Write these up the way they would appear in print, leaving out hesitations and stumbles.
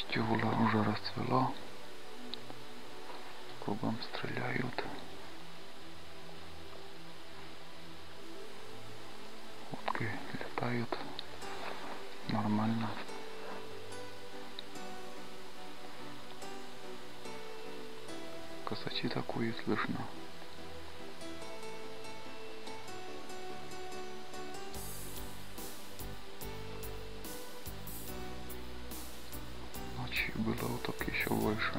Чтюла уже расцвело, кругом стреляют. Утки летают нормально. Косачи такую слышно. Ночью было уток еще больше.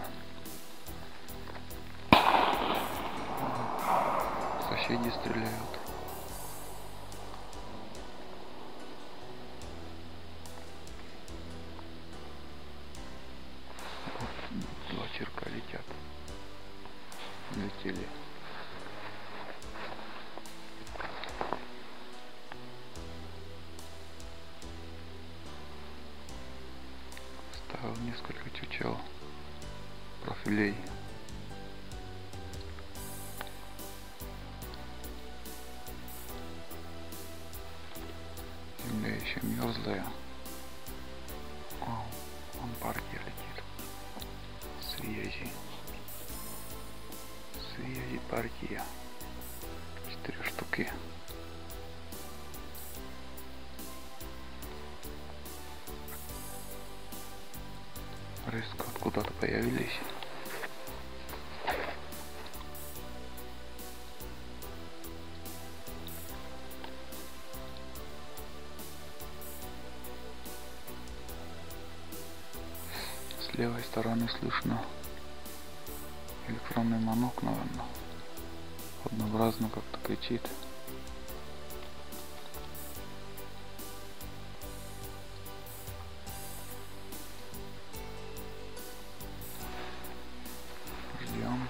Соседи стреляют. Два черка летят. Летели. Ставил несколько чучел профилей. Земля еще мерзлая. О, вон партия летит. Связи. Связи партия. 4 штуки. Резко откуда-то появились. С левой стороны слышно электронный манок, наверное. Однообразно как-то кричит. Ждем.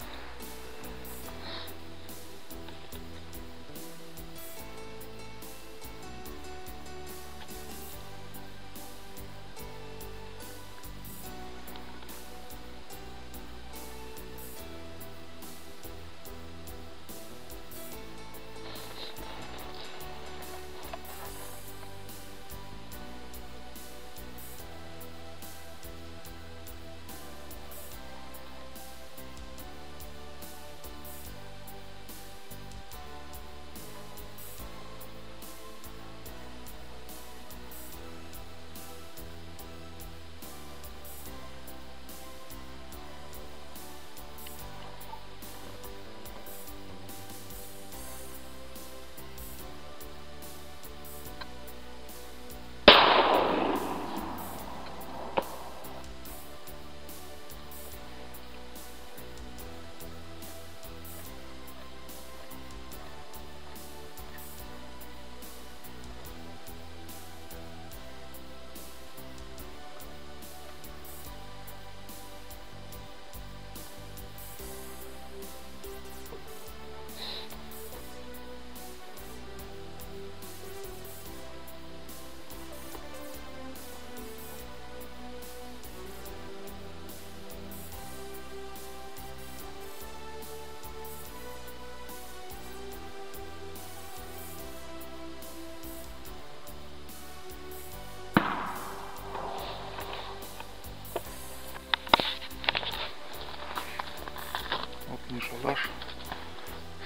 Шалаш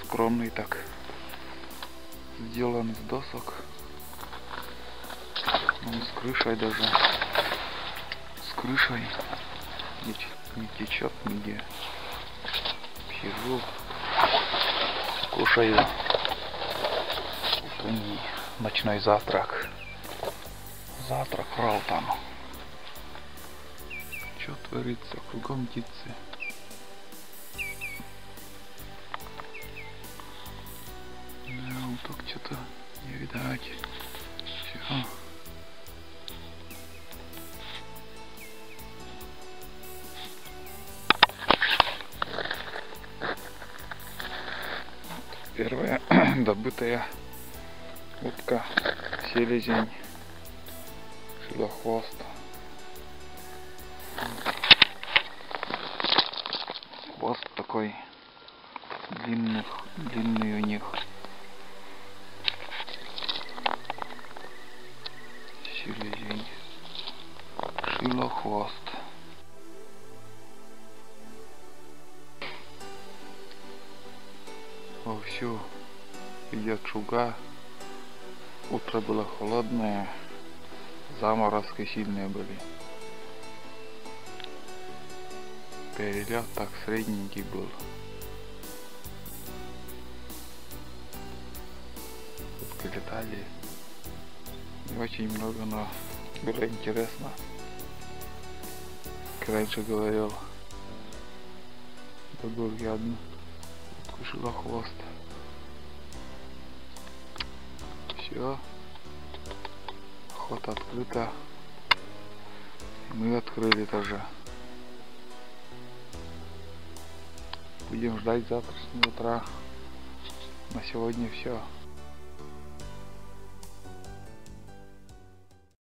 скромный так, сделан из досок, он с крышей даже, с крышей не течет нигде. Сижу, кушаю утренний ночной завтрак. Завтрак Ралтан. Что творится, кругом птицы. Уток что-то не видать. Все. Первая добытая утка, селезень, шилохвост. Хвост такой длинный у них. Селезень, шилохвост. вовсю идет шуга. Утро было холодное, заморозки сильные были. Перелет так средненький был. Тут летали не очень много, но было интересно. Как раньше говорил, бабульки одну откушала хвост. Все, охота открыта. И мы открыли тоже. Будем ждать завтрашнего утра. На сегодня все.